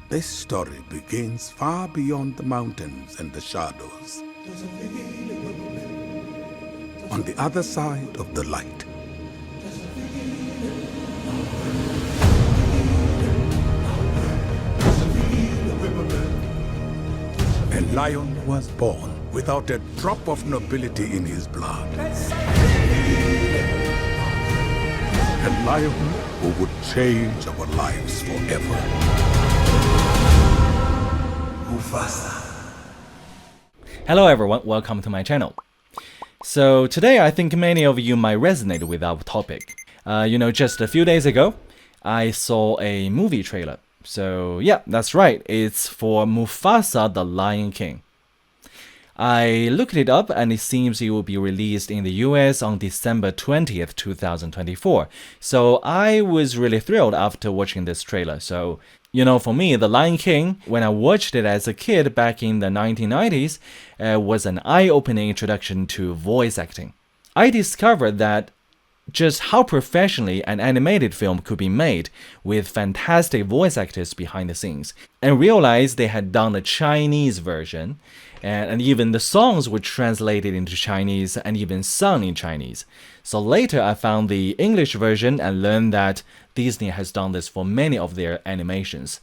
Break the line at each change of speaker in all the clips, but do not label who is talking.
This story begins far beyond the mountains and the shadows. On the other side of the light. A lion was born without a drop of nobility in his blood. A lion who would change our lives forever. Mufasa.
Hello everyone, welcome to my channel. So today I think many of you might resonate with our topic. Just a few days ago, I saw a movie trailer. So yeah, that's right, it's for Mufasa the Lion King. I looked it up and it seems it will be released in the US on December 20th, 2024. So I was really thrilled after watching this trailer. So, for me, The Lion King, when I watched it as a kid back in the 1990s, was an eye-opening introduction to voice acting. I discovered that just how professionally an animated film could be made with fantastic voice actors behind the scenes, and realized they had done a Chinese version, and even the songs were translated into Chinese and even sung in Chinese. So later I found the English version and learned that Disney has done this for many of their animations,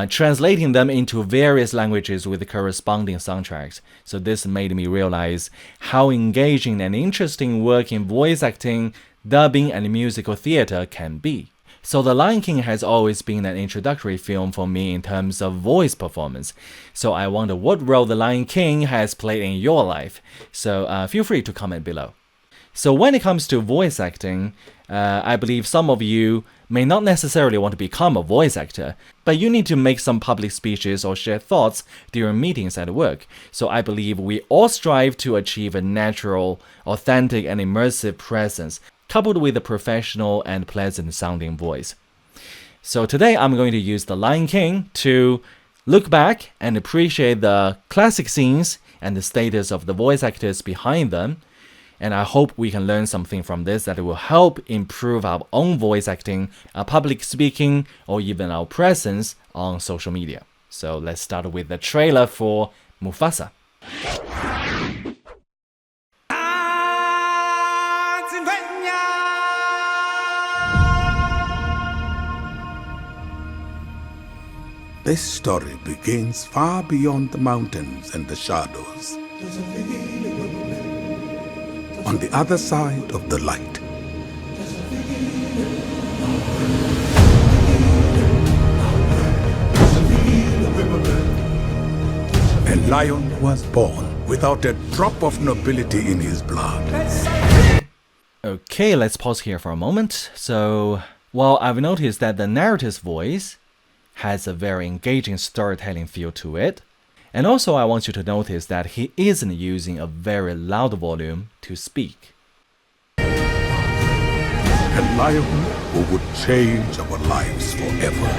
translating them into various languages with corresponding soundtracks. So this made me realize how engaging and interesting work in voice acting, dubbing, and musical theater can be. So The Lion King has always been an introductory film for me in terms of voice performance. So I wonder what role The Lion King has played in your life. So feel free to comment below. So when it comes to voice acting, I believe some of you may not necessarily want to become a voice actor, but you need to make some public speeches or share thoughts during meetings at work. So I believe we all strive to achieve a natural, authentic, and immersive presence, coupled with a professional and pleasant sounding voice. So today I'm going to use The Lion King to look back and appreciate the classic scenes and the status of the voice actors behind them. And I hope we can learn something from this that will help improve our own voice acting, our public speaking, or even our presence on social media. So let's start with the trailer for Mufasa.
This story begins far beyond the mountains and the shadows. On the other side of the light. A lion was born without a drop of nobility in his blood.
Okay, let's pause here for a moment. So, I've noticed that the narrator's voice has a very engaging storytelling feel to it. And also I want you to notice that he isn't using a very loud volume to speak.
A lion who would change our lives forever.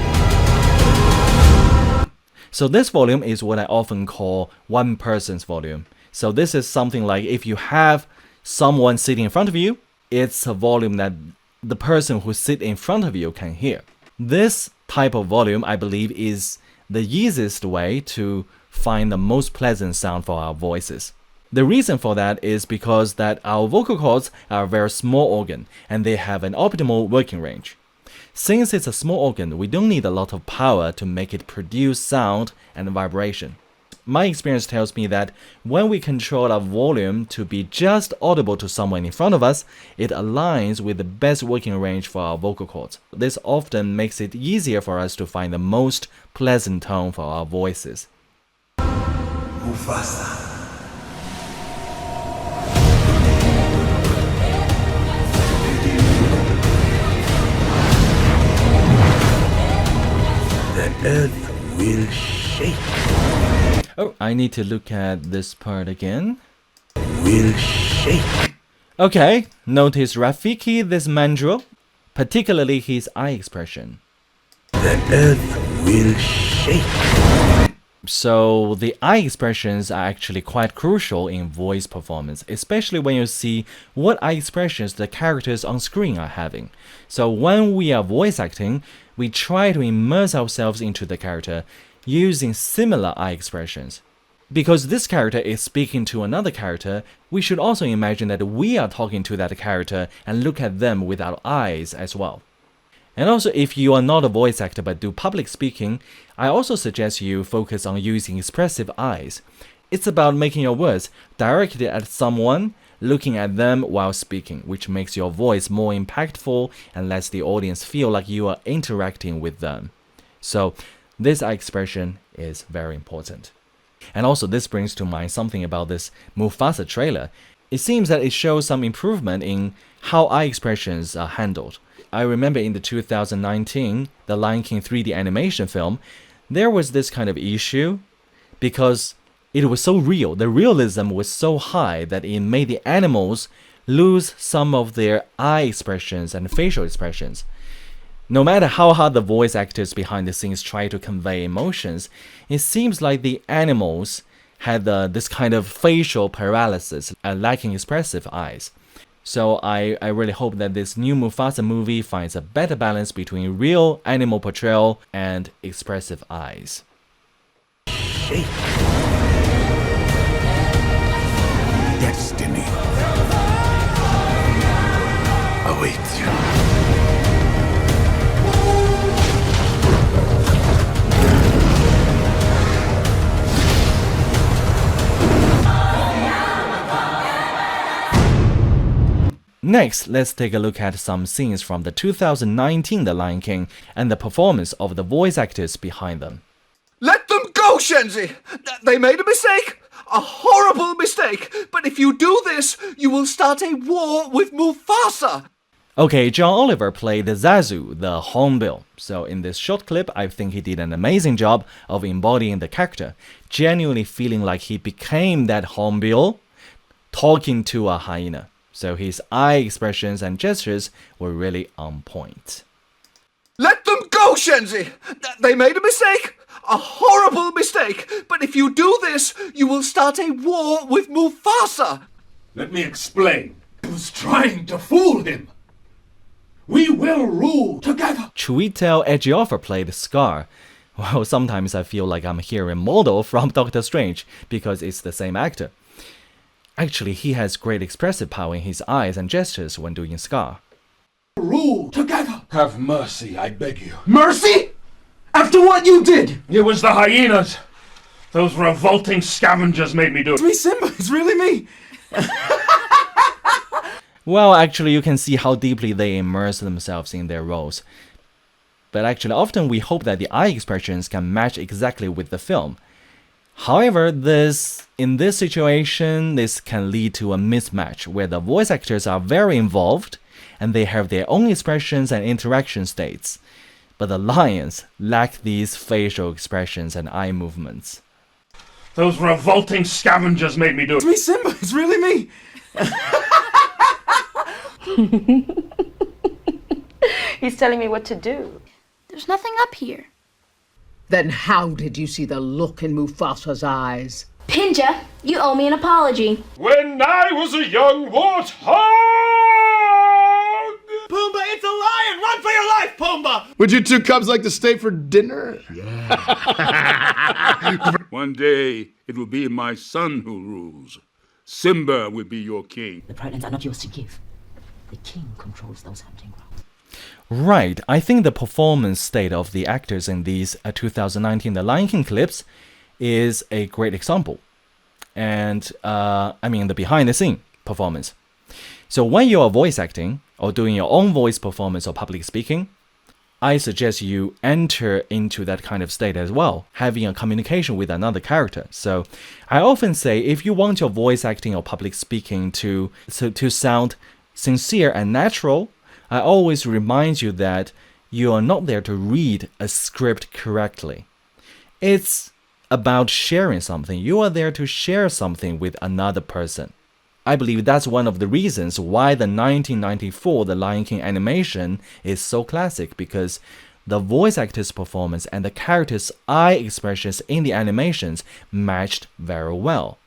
So this volume is what I often call one person's volume. So this is something like if you have someone sitting in front of you, it's a volume that the person who sits in front of you can hear. This type of volume, I believe, is the easiest way to find the most pleasant sound for our voices. The reason for that is because that our vocal cords are a very small organ and they have an optimal working range. Since it's a small organ, we don't need a lot of power to make it produce sound and vibration. My experience tells me that when we control our volume to be just audible to someone in front of us, it aligns with the best working range for our vocal cords. This often makes it easier for us to find the most pleasant tone for our voices.
Mufasa. The earth will shake.
Oh, I need to look at this part again.
Will shake.
Okay, notice Rafiki this mandrill, particularly his eye expression.
The earth will shake.
So the eye expressions are actually quite crucial in voice performance, especially when you see what eye expressions the characters on screen are having. So when we are voice acting, we try to immerse ourselves into the character using similar eye expressions. Because this character is speaking to another character, we should also imagine that we are talking to that character and look at them with our eyes as well. And also, if you are not a voice actor but do public speaking, I also suggest you focus on using expressive eyes. It's about making your words directed at someone, looking at them while speaking, which makes your voice more impactful and lets the audience feel like you are interacting with them. So this eye expression is very important. And also, this brings to mind something about this Mufasa trailer. It seems that it shows some improvement in how eye expressions are handled. I remember in the 2019 The Lion King 3D animation film, there was this kind of issue because it was so real. The realism was so high that it made the animals lose some of their eye expressions and facial expressions. No matter how hard the voice actors behind the scenes try to convey emotions, it seems like the animals had this kind of facial paralysis, lacking expressive eyes. So I really hope that this new Mufasa movie finds a better balance between real animal portrayal and expressive eyes.
Destiny awaits you.
Next, let's take a look at some scenes from the 2019 The Lion King and the performance of the voice actors behind them.
Let them go, Shenzi! They made a mistake! A horrible mistake! But if you do this, you will start a war with Mufasa!
Okay, John Oliver played Zazu, the hornbill. So in this short clip, I think he did an amazing job of embodying the character, genuinely feeling like he became that hornbill talking to a hyena. So his eye expressions and gestures were really on point.
Let them go, Shenzi! They made a mistake! A horrible mistake! But if you do this, you will start a war with Mufasa!
Let me explain. I was trying to fool him. We will rule together.
Chiwetel Ejiofor played Scar. Well, sometimes I feel like I'm hearing Mordo from Doctor Strange because it's the same actor. Actually, he has great expressive power in his eyes and gestures when doing Scar.
Rule together. Have mercy, I beg you.
Mercy? After what you did!
It was the hyenas. Those revolting scavengers made me do it.
It's me, Simba! It's really me!
Well, actually, you can see how deeply they immerse themselves in their roles. But actually, often we hope that the eye expressions can match exactly with the film. However, in this situation, this can lead to a mismatch where the voice actors are very involved and they have their own expressions and interaction states, but the lions lack these facial expressions and eye movements.
Those revolting scavengers made me do it.
It's me, Simba! It's really me!
He's telling me what to do.
There's nothing up here.
Then how did you see the look in Mufasa's eyes?
Pinja, you owe me an apology.
When I was a young warthog!
Pumbaa, it's a lion! Run for your life, Pumbaa!
Would you two cubs like to stay for dinner?
One day, it will be my son who rules. Simba will be your king.
The pregnant are not yours to give. The king controls those hunting grounds.
Right, I think the performance state of the actors in these 2019 The Lion King clips is a great example. And, the behind-the-scene performance. So when you are voice acting, or doing your own voice performance or public speaking, I suggest you enter into that kind of state as well, having a communication with another character. So I often say if you want your voice acting or public speaking to sound sincere and natural, I always remind you that you are not there to read a script correctly. It's about sharing something. You are there to share something with another person. I believe that's one of the reasons why the 1994 The Lion King animation is so classic, because the voice actor's performance and the character's eye expressions in the animations matched very well.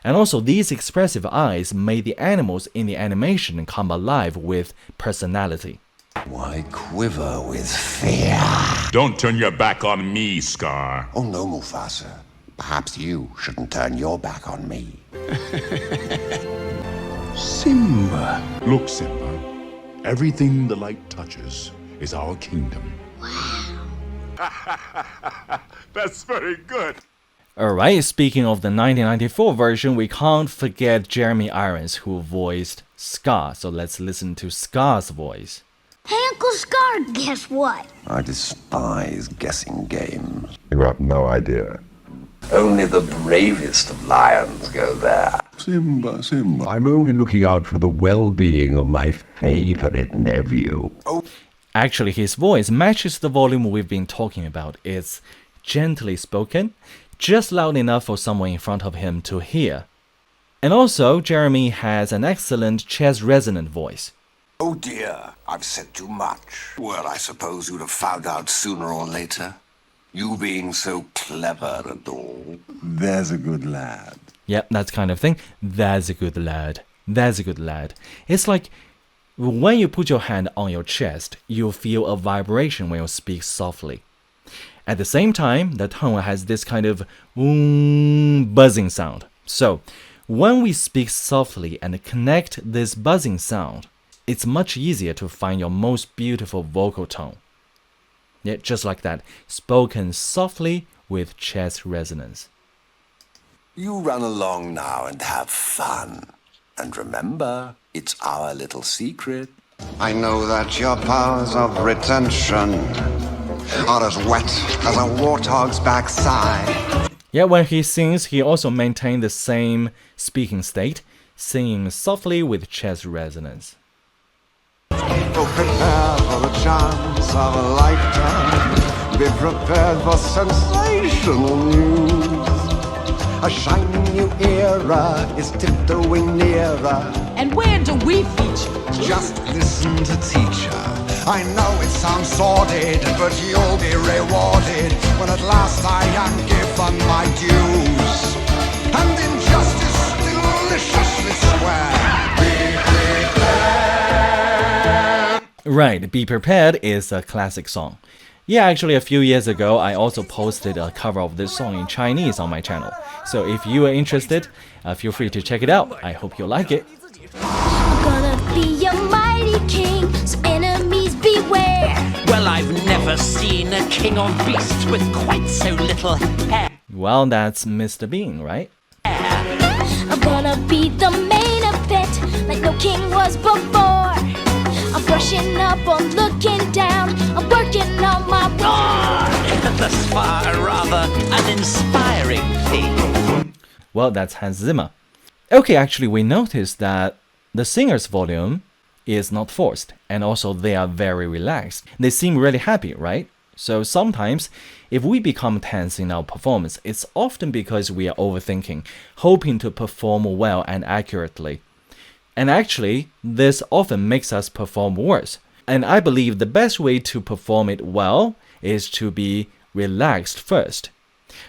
And also, these expressive eyes made the animals in the animation come alive with personality.
Why quiver with fear?
Don't turn your back on me, Scar.
Oh no, Mufasa. Perhaps you shouldn't turn your back on me.
Simba. Look, Simba. Everything the light touches is our kingdom. Wow. That's very good.
Alright, speaking of the 1994 version, we can't forget Jeremy Irons, who voiced Scar. So let's listen to Scar's voice.
Hey, Uncle Scar, guess what?
I despise guessing games.
You have no idea.
Only the bravest of lions go there.
Simba, Simba. I'm only looking out for the well-being of my favorite nephew.
Oh.
Actually, his voice matches the volume we've been talking about. It's gently spoken, just loud enough for someone in front of him to hear. And also, Jeremy has an excellent chest resonant voice.
Oh dear, I've said too much. Well, I suppose you'd have found out sooner or later. You being so clever and all. There's a good lad.
Yep, that kind of thing. That's a good lad. That's a good lad. It's like when you put your hand on your chest, you feel a vibration when you speak softly. At the same time, the tone has this kind of buzzing sound. So, when we speak softly and connect this buzzing sound, it's much easier to find your most beautiful vocal tone. Yeah, just like that, spoken softly with chest resonance.
You run along now and have fun. And remember, it's our little secret. I know that your powers of retention are as wet as a warthog's backside.
Yeah, when he sings, he also maintains the same speaking state, singing softly with chest resonance.
Oh, prepare for the chance of a lifetime. Be prepared for sensational news. A shiny new era is tiptoeing nearer.
And where do we feature?
Just listen to teacher. I know it sounds sordid, but you'll be rewarded when at last I am given my dues. And injustice deliciously square. Be prepared.
Right, Be Prepared is a classic song. Yeah, actually a few years ago, I also posted a cover of this song in Chinese on my channel. So if you are interested, feel free to check it out. I hope you like it.
I'm gonna be a mighty king, so enemies beware.
Well, I've never seen a king on beast with quite so little hair.
Well, that's Mr. Bean, right?
I'm gonna be the main event, like no king was before. I'm brushing up, I'm looking down, I'm working on my roar.
Thus far, a rather uninspiring theme.
Well, that's Hans Zimmer. Okay, actually, we noticed that the singer's volume is not forced, and also they are very relaxed. They seem really happy, right? So sometimes, if we become tense in our performance, it's often because we are overthinking, hoping to perform well and accurately. And actually, this often makes us perform worse. And I believe the best way to perform it well is to be relaxed first.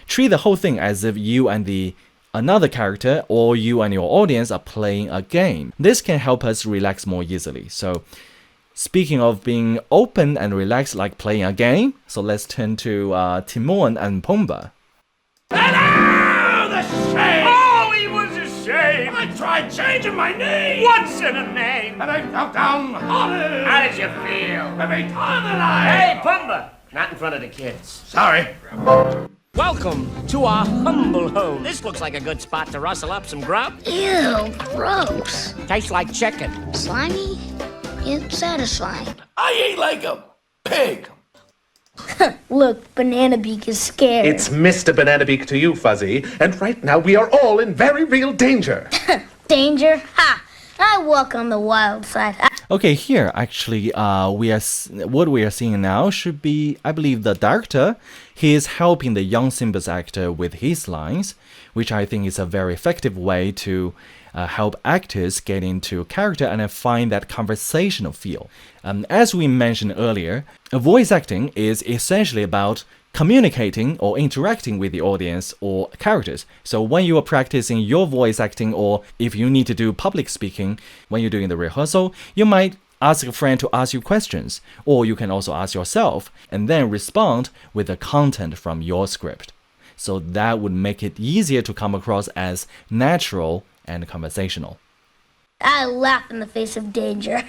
Treat the whole thing as if you and another character or you and your audience are playing a game. This can help us relax more easily. So, speaking of being open and relaxed like playing a game, so let's turn to Timon and Pumbaa.
Hello, the shame! Oh, he was a shame! I tried changing my name! Once in a name! And I felt downhearted! How did you feel? Every time that
Hey, Pumbaa! Not in front of the kids.
Sorry.
Welcome to our humble home. This looks like a good spot to rustle up some grub.
Ew, gross.
Tastes like chicken.
Slimy, yet satisfying.
I eat like a pig.
Look, Banana Beak is scared.
It's Mr. Banana Beak to you, Fuzzy, and right now we are all in very real danger.
Danger? Ha! I walk on the wild side.
Okay, here actually, what we are seeing now should be, I believe, the director. He is helping the young Simba's actor with his lines, which I think is a very effective way to help actors get into character and find that conversational feel. As we mentioned earlier, voice acting is essentially about communicating or interacting with the audience or characters. So when you are practicing your voice acting, or if you need to do public speaking, when you're doing the rehearsal, you might ask a friend to ask you questions, or you can also ask yourself and then respond with the content from your script. So that would make it easier to come across as natural and conversational.
I laugh in the face of danger.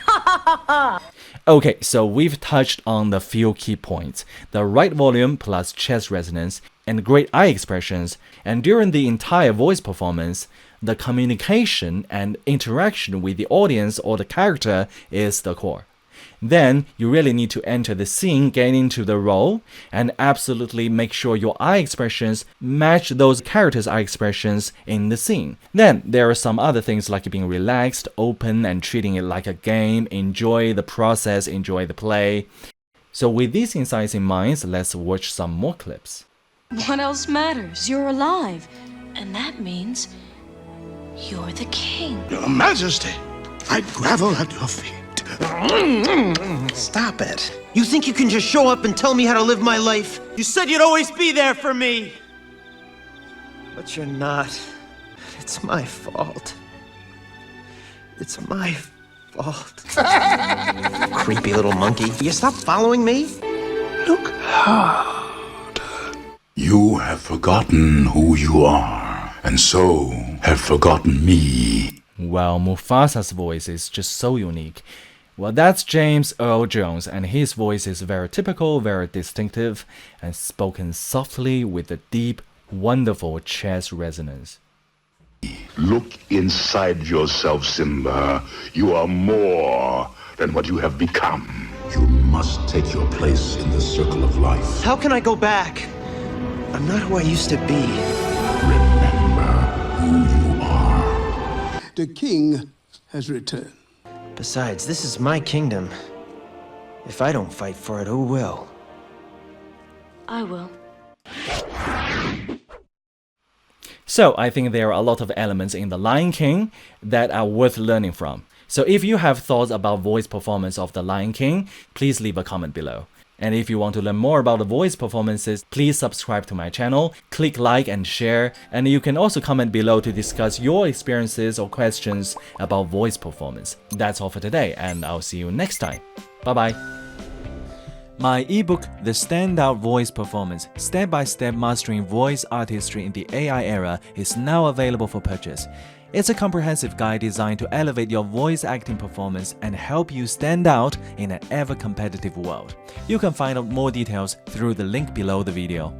Okay, so we've touched on the few key points: the right volume plus chest resonance and great eye expressions, and during the entire voice performance, the communication and interaction with the audience or the character is the core. Then you really need to enter the scene, get into the role, and absolutely make sure your eye expressions match those characters' eye expressions in the scene. Then there are some other things like being relaxed, open, and treating it like a game. Enjoy the process, enjoy the play. So with these insights in mind, let's watch some more clips.
What else matters? You're alive. And that means you're the king.
Your Majesty, I grovel at your feet.
Stop it. You think you can just show up and tell me how to live my life? You said you'd always be there for me. But you're not. It's my fault. It's my fault. Creepy little monkey. You stop following me?
Look hard.
You have forgotten who you are, and so have forgotten me.
Well, Mufasa's voice is just so unique. Well, that's James Earl Jones, and his voice is very typical, very distinctive, and spoken softly with a deep, wonderful chest resonance.
Look inside yourself, Simba. You are more than what you have become. You must take your place in the circle of life.
How can I go back? I'm not who I used to be.
Remember who you are.
The king has returned.
Besides, this is my kingdom. If I don't fight for it, who will?
I will.
So I think there are a lot of elements in The Lion King that are worth learning from. So if you have thoughts about voice performance of The Lion King, please leave a comment below. And if you want to learn more about the voice performances, please subscribe to my channel, click like and share, and you can also comment below to discuss your experiences or questions about voice performance. That's all for today, and I'll see you next time. Bye-bye. My ebook, The Standout Voice Performance, Step-by-Step Mastering Voice Artistry in the AI Era, is now available for purchase. It's a comprehensive guide designed to elevate your voice acting performance and help you stand out in an ever-competitive world. You can find out more details through the link below the video.